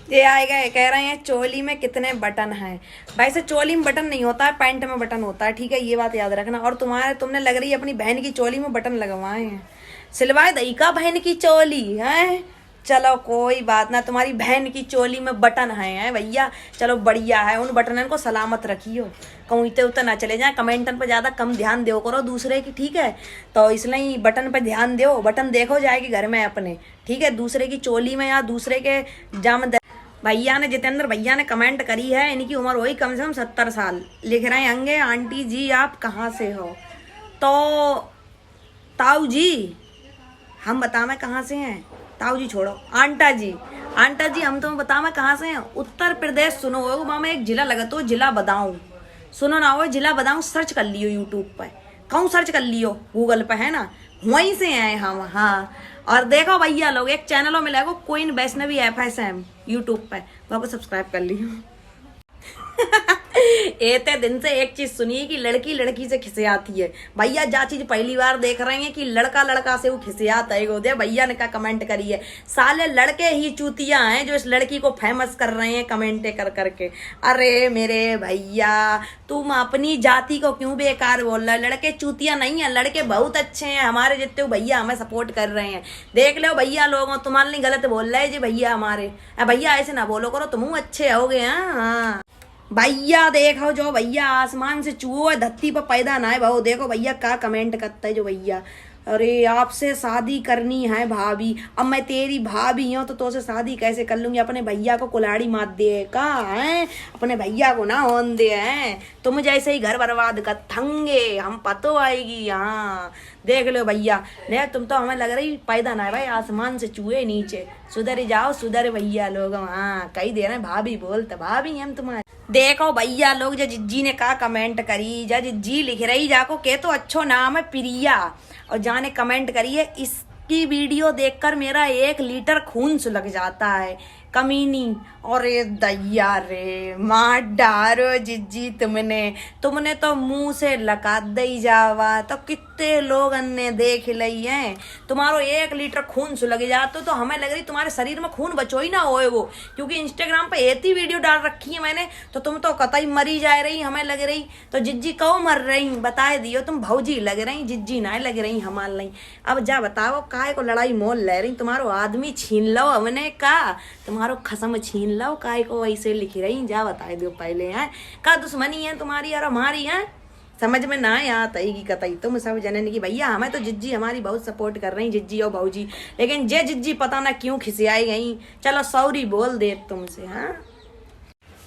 ये आएगा, ये कह रहे हैं चोली में कितने बटन हैं। भाई से चोली में बटन नहीं होता है, पैंट में बटन होता है, ठीक है, ये बात याद रखना। और तुमने लग रही है अपनी बहन की चोली में बटन लगवाए हैं, सिलवाए दई का बहन की चोली है। चलो कोई बात ना, तुम्हारी बहन की चोली में बटन है भैया, चलो बढ़िया है। उन बटनन को सलामत रखियो, कहूँ इतने उतना ना चले जाए। कमेंटन पर ज्यादा कम ध्यान दो करो दूसरे की, ठीक है, तो इसलिए बटन पर ध्यान दो। बटन देखो जाएगी घर में अपने, ठीक है, दूसरे की चोली में या दूसरे के जाम। भैया ने, जितेंद्र भैया ने कमेंट करी है, इनकी उम्र वही कम से कम 70 साल। लिख रहे होंगे आंटी जी आप कहाँ से हो, तो ताऊ जी हम बतावे कहाँ से हैं। ताऊ जी छोड़ो, आंटा जी, आंटा जी हम तुम्हें बतावे कहाँ से हैं। उत्तर प्रदेश सुनो हो, वहाँ में एक जिला लगा तो जिला बदाऊं, सुनो ना वो जिला बदाऊं, सर्च कर लियो यूट्यूब पर, कहूँ सर्च कर लियो गूगल पे, है ना, वहीं से आए हम। हाँ, और देखो भैया लोग, एक चैनलों में लगो क्वीन वैष्णवी FSM यूट्यूब पे, वहाँ को सब्सक्राइब कर लियो। एते दिन से एक चीज सुनिए कि लड़की लड़की से खिसियाती है। भैया जा चीज पहली बार देख रहे हैं कि लड़का लड़का से वो खिसियाता है। दे भैया ने क्या कमेंट करी है, साले लड़के ही चूतिया हैं जो इस लड़की को फेमस कर रहे हैं कमेंटे कर करके। अरे मेरे भैया, तुम अपनी जाति को क्यों बेकार बोल रहे हो? लड़के चूतिया नहीं है, लड़के बहुत अच्छे हैं हमारे जितने भैया हमें सपोर्ट कर रहे हैं। देख लो भैया लोगों, तुम्हारे लिए गलत बोल रहे हैं जी भैया हमारे। भैया ऐसे ना बोलो करो, तुम अच्छे हो गए। हाँ भैया देखो, जो भैया आसमान से चूहो धरती पर पैदा ना है भाव, देखो भैया क्या कमेंट करता है जो भैया। अरे आपसे शादी करनी है भाभी, अब मैं तेरी भाभी हूँ तो तुझसे शादी कैसे कर लूंगी। अपने भैया को कुल्हाड़ी मार दे का है, अपने भैया को ना होन दे हैं, तुम जैसे ही घर बर्बाद कर थंगे, हम पतो आएगी। हाँ देख लो भैया ने, तुम तो हमें लग रही पैदा ना है भाई, आसमान से चूहे नीचे। सुधर जाओ सुधर भैया लोग। हाँ कही दे रहे भाभी बोलते, भाभी हम तुम्हारे। देखो भैया लोग, जो जिज्जी ने कहा कमेंट करी, जा जिज्जी लिख रही जाको के तो अच्छो नाम है प्रिया, और जाने कमेंट करी है इसकी वीडियो देखकर मेरा 1 लीटर खून सुलग जाता है कमीनी। और दैया रे मार डारो जिज्जी, तुमने तो मुंह से लगा दई जावा, तो कितने लोग ने देख लई हैं। तुम्हारो 1 लीटर खून सुलग जातो तो हमें लग रही तुम्हारे शरीर में खून बचो ही ना होए वो, क्योंकि इंस्टाग्राम पे ऐसी वीडियो डाल रखी है मैंने, तो तुम तो कतई मरी जा रही हमें लग रही। तो जिज्जी कहो मर रही, बताए दियो, तुम भौजी लग रही, जिज्जी ना लग रही हमार नहीं। अब जा बताओ काहे को लड़ाई मोल ले रही, तुम्हारो आदमी छीन लो हमने का, तुम्हारो खसम छीन लो काय को ऐसे लिख रही, जा बता दो पहले हैं का दुश्मनी है तुम्हारी और हमारी है, समझ में ना आता है कि कतई तुम सब जनन की। भैया हमें तो जिज्जी हमारी बहुत सपोर्ट कर रही, जिज्जी और भाऊजी, लेकिन जे जिज्जी पता ना क्यों खिसियाई गई। चलो सॉरी बोल दे तुमसे। हाँ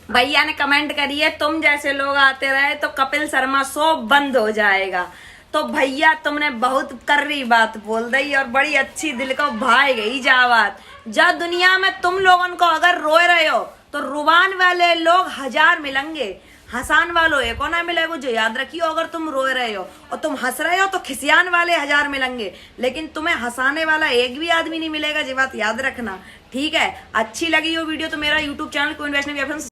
भैया ने कमेंट करी है, तुम जैसे लोग आते रहे तो कपिल शर्मा शो बंद हो जाएगा। तो भैया तुमने बहुत कर्री बात बोल दी और बड़ी अच्छी दिल को भाई गई जा बात। जब दुनिया में तुम लोगों को अगर रोए रहे हो तो रुबान वाले लोग 1000 मिलेंगे, हंसान वालों एको ना मिलेगा। जो याद रखियो, अगर तुम रोए रहे हो और तुम हंस रहे हो तो खिसियान वाले 1000 मिलेंगे, लेकिन तुम्हें हंसाने वाला एक भी आदमी नहीं मिलेगा। ये बात याद रखना, ठीक है। अच्छी लगी हो वीडियो तो मेरा YouTube channel queen Vaishnavi.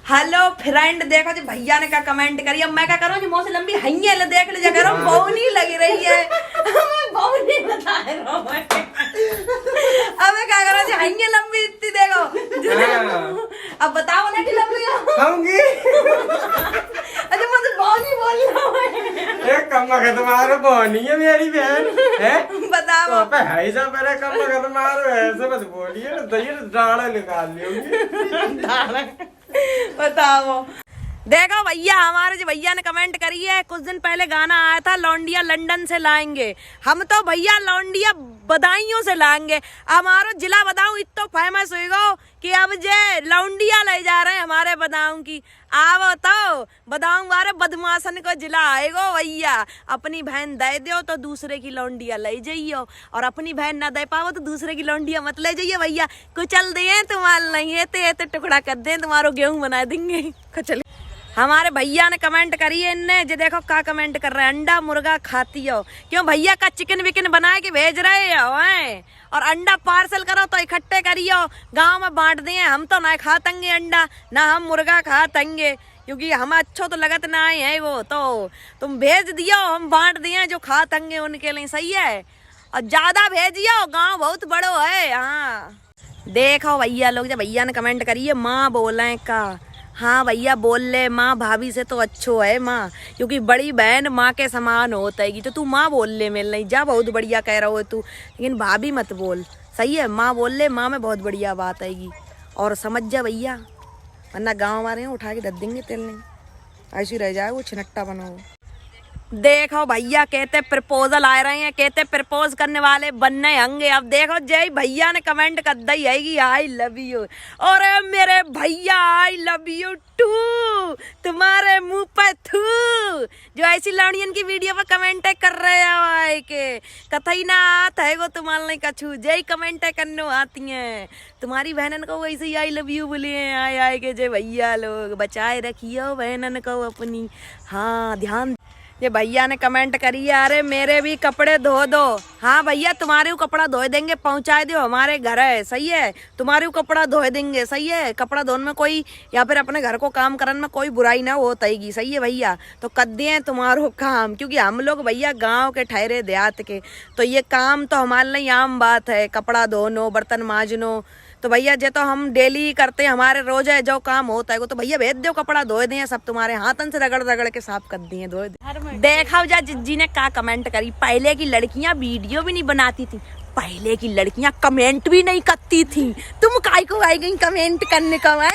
Hello friend, देखो जी भैया ने क्या कमेंट करी। अब मैं क्या करूँ जी, मुँह से लंबी हइये ले देख लीजिए करो, बहुनी लगी रही है, बहुनी बता रहा हूँ। अब मैं क्या करूँ जी, हइये लंबी इतनी देखो। अब बताओ ना कि लंबी होंगी। अच्छा मुझे बहुनी बोल रहा हूँ, एक कम का तुम्हारा बहुनी है मेरी बहन है, बताओ तो है ही सब मेरे कम का तुम्हारा ऐसे बस बोलिए ना, दही डाढ़ा निकाल लियोगी। बताओ देखो भैया, हमारे जो भैया ने कमेंट करी है, कुछ दिन पहले गाना आया था लौंडिया लंदन से लाएंगे, हम तो भैया लौंडिया बदायूं से लाएंगे। हमारा जिला बदाऊं इतना फेमस होगा कि अब जे लौंडिया ले जा रहे हैं हमारे बदाऊं की। आओ तो बदाऊं वाले बदमाशन को जिला आएगो भैया। अपनी बहन दे दो तो दूसरे की लौंडिया ले जाइयो, और अपनी बहन ना दे पाओ तो दूसरे की लौंडिया मत ले जाइए भैया। कुचल दिए तुम्हारे नहीं, एते टुकड़ा कर दे, तुम्हारो गेहूं बना देंगे। कुचल हमारे भैया ने कमेंट करी है, इनने जो देखो क्या कमेंट कर रहे हैं, अंडा मुर्गा खाती हो क्यों भैया का चिकन विकन बना के भेज रहे हो हैं? और अंडा पार्सल करो तो इकट्ठे करियो, गांव में बांट दिए। हम तो ना खातेंगे अंडा, ना हम मुर्गा खातेंगे, क्योंकि हम अच्छो तो लगत ना है वो। तो तुम भेज दियो, हम बांट दिए, जो खातेंगे उनके लिए, सही है। और ज्यादा भेजियो, गांव बहुत बड़ो है। हाँ देखो भैया लोग, जब भैया ने कमेंट करी है माँ बोले का, हाँ भैया बोल ले माँ, भाभी से तो अच्छो है माँ, क्योंकि बड़ी बहन माँ के समान होता है। तो तू माँ बोल ले मिल नहीं जा, बहुत बढ़िया कह रहा हो तू, लेकिन भाभी मत बोल, सही है। माँ बोल ले, माँ में बहुत बढ़िया बात आएगी। और समझ जा भैया, वरना गाँव वाले उठा के धर देंगे तेल नहीं, ऐसी रह जाए वो छिनट्टा बनो। देखो भैया कहते प्रपोजल आ रहे हैं, कहते प्रपोज करने वाले बनने होंगे। अब देखो जय भैया ने कमेंट कर दी है आई लव यू, और मेरे भैया आई लव यू टू, तुम्हारे मुंह पर थू। जो ऐसी लड़ियन की वीडियो पर कमेंट कर रहे हैं के कथई ना आता है वो तुम्हारे नहीं कछू, जय कमेंट करने आती हैं। तुम्हारी बहनन को वैसे ही आई लव यू बोले आए आए के जय भैया लोग, बचाए रखियो बहनन को अपनी। हाँ ध्यान, ये भैया ने कमेंट करी है, अरे मेरे भी कपड़े धो दो। हाँ भैया तुम्हारे कपड़ा धो देंगे, पहुंचाए दो हमारे घर है, सही है। तुम्हारे कपड़ा धो देंगे, सही है। कपड़ा धोने में कोई या फिर अपने घर को काम करने में कोई बुराई ना होताएगी, सही है भैया। तो कर दिए तुम्हारो काम, क्योंकि हम लोग भैया गांव के ठहरे देहात के, तो ये काम तो हमारे लिए आम बात है, कपड़ा धोनो बर्तन मांजनो। तो भैया जे तो हम डेली करते हैं, हमारे रोज है जो काम होता है वो, तो भैया भेज दो कपड़ा धोए दिए, सब तुम्हारे हाथन से रगड़ रगड़ के साफ कर दिए धोए। देखा जा जिज्जी ने क्या कमेंट करी, पहले की लड़कियां वीडियो भी नहीं बनाती थी, पहले की लड़कियां कमेंट भी नहीं करती थी, तुम काय को आई गई कमेंट करने का है।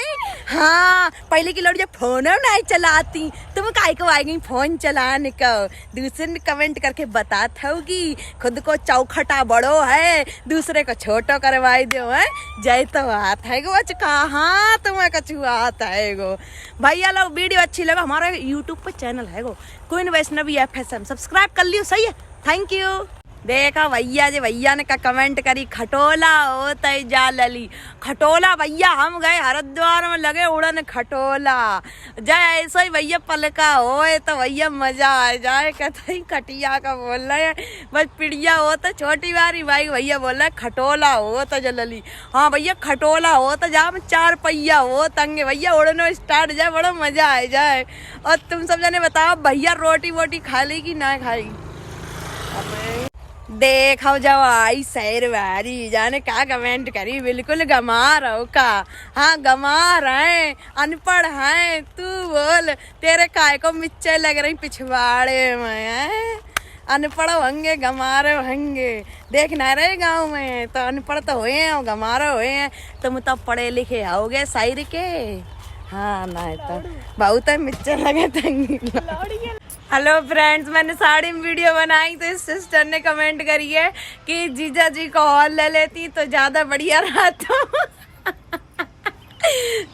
हाँ पहले की लड़कियां फोन नहीं चलाती, तुम काय को आई गई फोन चलाने का। दूसरे ने कमेंट करके बताता होगी, खुद को चौखटा बड़ो है, दूसरे को छोटो करवाई दो है। जय तो आता है गो कहाँ तुम्हें कछु आता है गो। भैया लोग वीडियो अच्छी लगा, हमारा यूट्यूब पर चैनल है गो क्वीन वैष्णवी FSM, सब्सक्राइब कर लियो, सही है। Thank you. देखा भैया जी, भैया ने का कमेंट करी, खटोला होता है जा लली। खटोला भैया हम गए हरिद्वार में, लगे उड़न खटोला। जय ऐसा ही भैया पलका होए तो भैया मजा आ जाए। कहते खटिया का बोल रहे हैं, बस पिड़िया हो तो छोटी बारी भाई, भैया बोल रहे खटोला हो तो जलली। हाँ भैया खटोला हो तो जा में 4 पहिया हो तंगे, भैया उड़नो स्टार्ट जाए, बड़ा मजा आ जाए। और तुम सब जने बताओ भैया रोटी वोटी खा ली कि ना खाई। देखो जब आई शहर वारी जाने क्या कमेंट करी, बिल्कुल गमा रहो का। हाँ गमा रहे, अनपढ़ है तू बोल, तेरे काय को मिच्चे लग रही पिछवाड़े में। अनपढ़ होंगे गमा रहे होंगे, देखना रहे गाँव में तो अनपढ़ तो हुए हैं, गमा रहे हुए हैं। तुम तो पढ़े लिखे आओगे शायर के। हाँ ना तो बहुत मिच्चे लगे तंगी। हेलो फ्रेंड्स, मैंने साड़ी में वीडियो बनाई तो इस सिस्टर ने कमेंट करी है कि जीजा जी को और ले लेती तो ज्यादा बढ़िया रहता।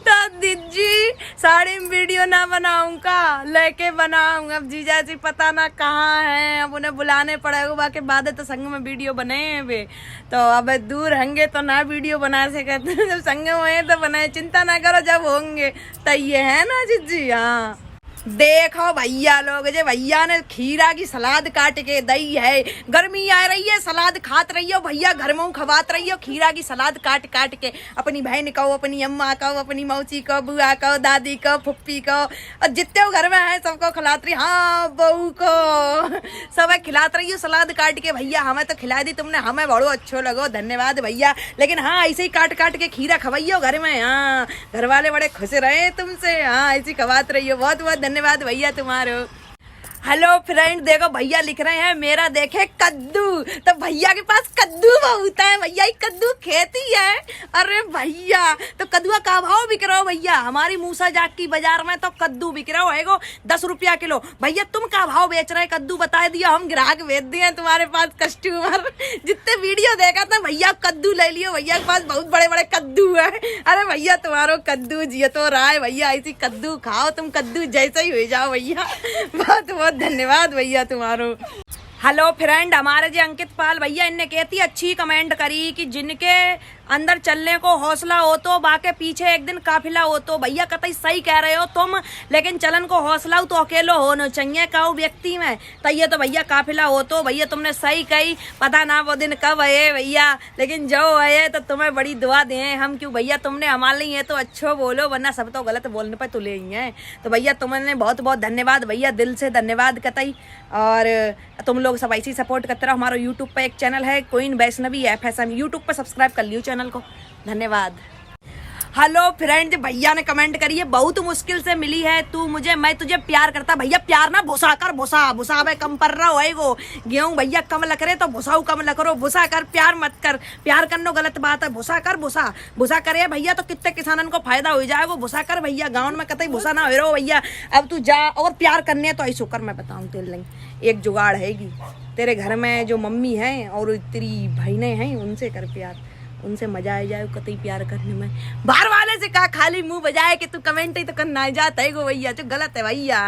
तो दीदी साड़ी में वीडियो ना बनाऊंगा, लेके बनाऊंगा। अब जीजा जी पता ना कहाँ हैं, अब उन्हें बुलाने पड़ेगा, बाकी बाद तो संग में वीडियो बने वे। तो अब दूर होंगे तो ना वीडियो बना सके, जब संग में है तो बनाए, चिंता ना करो जब होंगे तो ये है ना जीजी। हाँ देखो भैया लोग, जे भैया ने खीरा की सलाद काट के दई है, गर्मी आ रही है सलाद खात रही हो भैया, घर में खवात रही हो खीरा की सलाद काट काट के। अपनी बहन को, अपनी अम्मा को, अपनी मौसी को, बुआ को, दादी को, फुप्पी को, और जितने घर में है सबको खिलात रही। हाँ बहू को सब खिलात रही हो सलाद काट के। भैया हमें तो खिला दी तुमने, हमें बड़ो अच्छो लगो, धन्यवाद भैया। लेकिन हाँ ऐसे ही काट काट के खीरा खवाइयो घर में। हाँ घर वाले बड़े खुश रहे तुमसे। हाँ ऐसी खवात रही हो, बहुत बहुत धन्यवाद भैया तुम्हारो। हेलो फ्रेंड, देखो भैया लिख रहे हैं मेरा देखे कद्दू, तो भैया के पास कद्दू बहुत है, भैया ही कद्दू खेती है। अरे भैया तो कद्दुआ का भाव बिक रहा हो भैया? हमारी मूसा जाग की बाजार में तो कद्दू बिक रहा है 10 रुपया किलो। भैया तुम का भाव बेच रहे कद्दू बता दिया, हम ग्राहक भेज दिए तुम्हारे पास कस्टमर। जितने वीडियो देखा था भैया कद्दू ले लियो, भैया के पास बहुत बड़े बड़े कद्दू है। अरे भैया तुम्हारो कद्दू जियो तो रहा है भैया, ऐसी कद्दू खाओ तुम, कद्दू जैसे ही हो जाओ भैया। बहुत बहुत धन्यवाद भैया तुम्हारो। हेलो फ्रेंड, हमारे जी अंकित पाल भैया इनने कहती अच्छी कमेंट करी कि जिनके अंदर चलने को हौसला हो तो बाके पीछे एक दिन काफिला हो। तो भैया कतई सही कह रहे हो तुम, लेकिन चलन को हौसला हो तो अकेलो होना चाहिए कहो व्यक्ति में। तो ये तो भैया काफिला हो तो भैया तुमने सही कही, पता ना वो दिन कब है भैया, लेकिन जो है तो तुम्हें बड़ी दुआ दें हम। क्यों भैया तुमने हमारे लिए तो अच्छो बोलो, वरना सब तो गलत बोलने पर तुले ही हैं। तो भैया तुमने बहुत बहुत धन्यवाद भैया, दिल से धन्यवाद कतई। और तुम लोग सब ऐसे ही सपोर्ट करते रहो। हमारा यूट्यूब पे एक चैनल है क्वीन वैष्णवी FSM, यूट्यूब पे सब्सक्राइब कर लियो चैनल को। धन्यवाद। हेलो फ्रेंड, भैया ने कमेंट करी है, बहुत मुश्किल से मिली है तू मुझे, मैं तुझे प्यार करता। भैया प्यार ना भुसा कर, भुसा में कम पर रहा होएगो। गेहूं भैया कम लग रहे तो भुसाऊ कम लग करो, भुसा कर, प्यार मत कर। प्यार करना गलत बात है, भुसा कर, भुसा करे भैया तो कितने किसानन को फायदा हो जाएगा। भुसा कर भैया, गाँव में कतई भुसा ना हो रहा भैया। अब तू जा और प्यार करने तो ऐसो कर, मैं बताऊँ तेरे लिए एक जुगाड़ हैगी। तेरे घर में जो मम्मी है और तेरी बहनें हैं उनसे कर प्यार, उनसे मजा आ जाए कतई प्यार करने में। बाहर वाले से कहा खाली मुंह बजाए कि तू कमेंट ही तो करना जाता है गो भैया, जो गलत है भैया।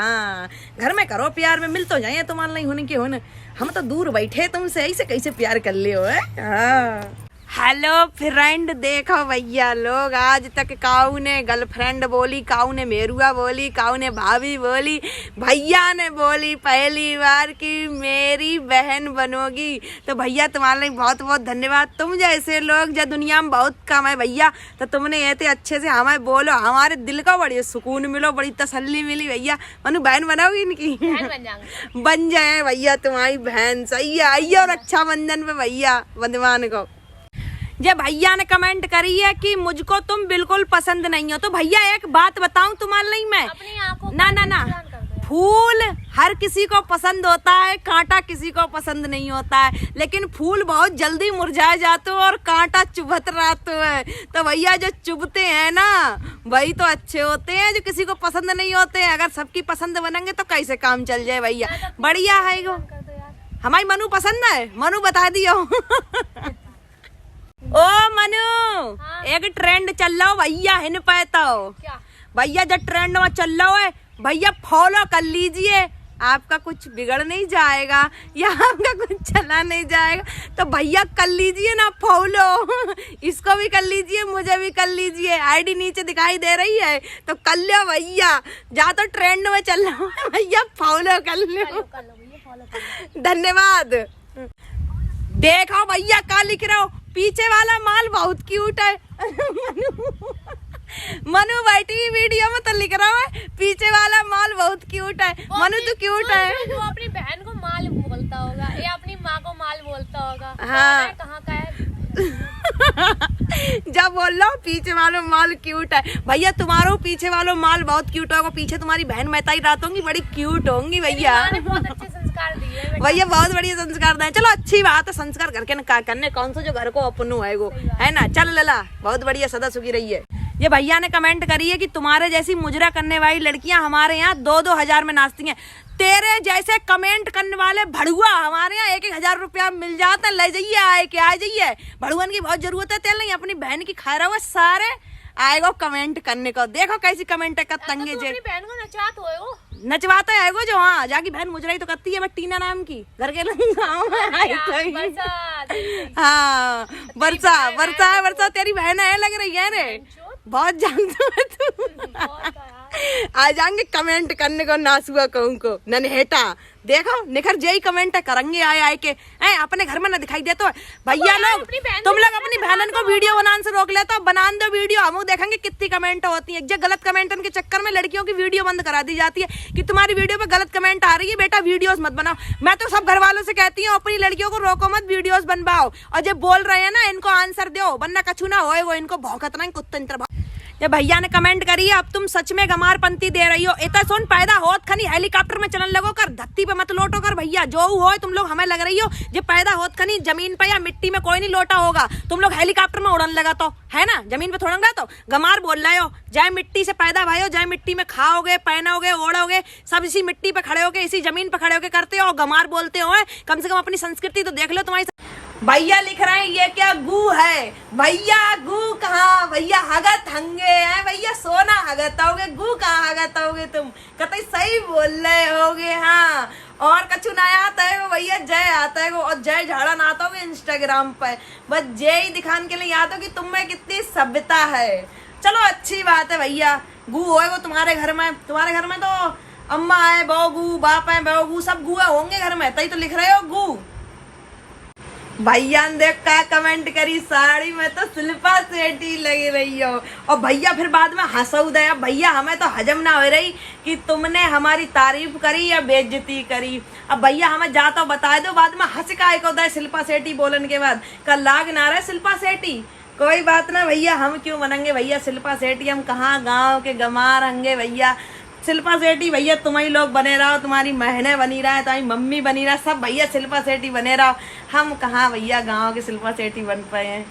घर में करो प्यार में, मिल तो जाए तुम्हारे नहीं होने के होने, हम तो दूर बैठे तुमसे, ऐसे कैसे प्यार कर लियो है। हाँ। हेलो फ्रेंड, देखो भैया लोग, आज तक काऊ ने गर्लफ्रेंड बोली, काऊ ने मेरुआ बोली, काऊ ने भाभी बोली, भैया ने बोली पहली बार कि मेरी बहन बनोगी। तो भैया तुम्हारे लिए बहुत बहुत धन्यवाद। तुम जैसे लोग जो दुनिया में बहुत कम है भैया, तो तुमने ऐसे अच्छे से हमें बोलो, हमारे दिल का बड़ी सुकून मिलो, बड़ी तसल्ली मिली। भैया मनु बहन बनाओगी इनकी? बन जाए भैया तुम्हारी बहन, सही है। आइए और रक्षाबंधन पे भैया बंधवान को। ये भैया ने कमेंट करी है कि मुझको तुम बिल्कुल पसंद नहीं हो। तो भैया एक बात बताऊं तुम्हारे लिए मैं, ना फूल हर किसी को पसंद होता है, कांटा किसी को पसंद नहीं होता है, लेकिन फूल बहुत जल्दी मुरझा जाते हो और कांटा चुभत रहते है। तो भैया जो चुभते हैं ना वही तो अच्छे होते हैं, जो किसी को पसंद नहीं होते हैं। अगर सबकी पसंद बनेंगे तो कैसे काम चल जाए भैया। बढ़िया है गो, हमारी मनु पसंद है, मनु बता दियो। ओ मनु, हाँ? एक ट्रेंड चल रहा हो भैया, हिन पाता हो भैया, जो ट्रेंड में चल रहा है भैया फॉलो कर लीजिए, आपका कुछ बिगड़ नहीं जाएगा या आपका कुछ चला नहीं जाएगा। तो भैया कर लीजिए ना फॉलो, इसको भी कर लीजिए, मुझे भी कर लीजिए, आईडी नीचे दिखाई दे रही है तो कर लो भैया। जा तो ट्रेंड में चल रहा है भैया, फॉलो कर लो। धन्यवाद। देखो भैया क्या लिख रहे हो, पीछे वाला माल बहुत क्यूट है। मनु बैठी वीडियो में तो लिख रहा है पीछे वाला माल बहुत क्यूट है। मनु तो क्यूट है। वो अपनी बहन को माल बोलता होगा या अपनी माँ को माल बोलता होगा। हाँ, कहाँ का है? जब बोल लो पीछे वालों माल क्यूट है भैया, तुम्हारो पीछे वालों माल बहुत क्यूट होगा। पीछे तुम्हारी बहन महताई रात होंगी, बड़ी क्यूट होंगी भैया। बहुत अच्छे संस्कार दिए भैया, बहुत बढ़िया संस्कार दें। चलो अच्छी बात है, संस्कार करके न का करने, कौन सा जो घर को अपनू है वो, है ना। चल लला, बहुत बढ़िया, सदा सुखी रही है। ये भैया ने कमेंट करी है कि तुम्हारे जैसी मुजरा करने वाली लड़कियां हमारे यहाँ 2-2 हजार में नाचती हैं। तेरे जैसे कमेंट करने वाले भड़ुआ हमारे यहाँ 1-1 हजार रुपया मिल जाता है। ले जाइए, आए के आ जाइए, भड़ुअन की बहुत जरूरत है। तेल नहीं अपनी बहन की खा रहा हुआ, सारे आएगो कमेंट करने को। देखो कैसी कमेंट है, तंगे जे बहन को नचात हो, नचवाता है वो जो। हाँ, जाकी बहन मुजराई तो करती है, बट टीना नाम की घर के गाँव में। हाँ, वर्षा तेरी बहन है लग रही है रे, बहुत जानते हो तू। आ जाएंगे कमेंट करने को नासुआ कहूँ को ननहेटा। देखो निखर जय कमेंट करेंगे आए के, अपने घर में ना दिखाई देते हो भैया लोग। तुम लोग अपनी बहनन को वीडियो बनाने से रोक लेते हो, बना दो वीडियो, हम देखेंगे कितनी कमेंट होती है। जो गलत कमेंटन के चक्कर में लड़कियों की वीडियो बंद करा दी जाती है कि तुम्हारी वीडियो पे गलत कमेंट आ रही है, बेटा वीडियोस मत बनाओ। मैं तो सब घर वालों से कहती हूँ अपनी लड़कियों को रोको मत, वीडियोस बनवाओ। और जब बोल रहे हैं ना इनको आंसर दो, वरना कछु ना होए, वो इनको भौंकत नहीं कुत्ते। जब भैया ने कमेंट करी है अब तुम सच में गमार पंती दे रही हो। इतना सुन, पैदा होत खनी हेलीकॉप्टर में चलन लगो कर, धरती पे मत लोटो कर भैया। जो हो तुम लोग हमें लग रही हो जब पैदा होत खनी जमीन पे या मिट्टी में कोई नहीं लोटा होगा, तुम लोग हेलीकॉप्टर में उड़न लगा तो है ना, जमीन पे थोड़ा तो गमार बोल रहे हो। जाए मिट्टी से पैदा भाई हो, जाए मिट्टी में खाओगे, पहनोगे, ओढ़ोगे, सब इसी मिट्टी पे खड़े होके, इसी जमीन पे खड़े होके करते हो, गमार बोलते हो। कम से कम अपनी संस्कृति तो देख लो तुम्हारी। भैया लिख रहे हैं ये क्या गू है भैया, गू कहाँ भैया, हगत हंगे हैं भैया, सोना हगत होगे, गू कहाँ हगत होगे तुम, कतई सही बोल रहे होगे। हाँ, और कछु ना आता है वो भैया, जय आता है वो, और जय झाड़ा ना आता होगा इंस्टाग्राम पर, बस जय ही दिखाने के लिए याद हो कि तुम में कितनी सभ्यता है। चलो अच्छी बात है भैया, गू होए वो तुम्हारे घर में। तुम्हारे घर में तो अम्मा है, बहू गू, बाप है, बहू गू, सब गुआ होंगे घर में, तभी तो लिख रहे हो गू। भैया ने देख का कमेंट करी, साड़ी में तो शिल्पा शेट्टी लगी रही हो। और भैया फिर बाद में हंसऊ दया, भैया हमें तो हजम ना हो रही कि तुमने हमारी तारीफ करी या बेइज्जती करी। अब भैया हमें जाता बता दो, बाद में हंस का एक होता है शिल्पा शेट्टी बोलने के बाद, कल लाग ना रहे शिल्पा शेट्टी। कोई बात ना भैया, हम क्यों बनेंगे भैया शिल्पा शेट्टी, हम कहाँ गांव के गमार होंगे भैया। शिल्पा शेट्टी भैया तुम ही लोग बने रहो, तुम्हारी बहनें बनी रहा है, तुम्हारी मम्मी बनी रहा, सब भैया शिल्पा शेट्टी बने रहो। हम कहाँ भैया गांव के शिल्पा शेट्टी बन पाए हैं।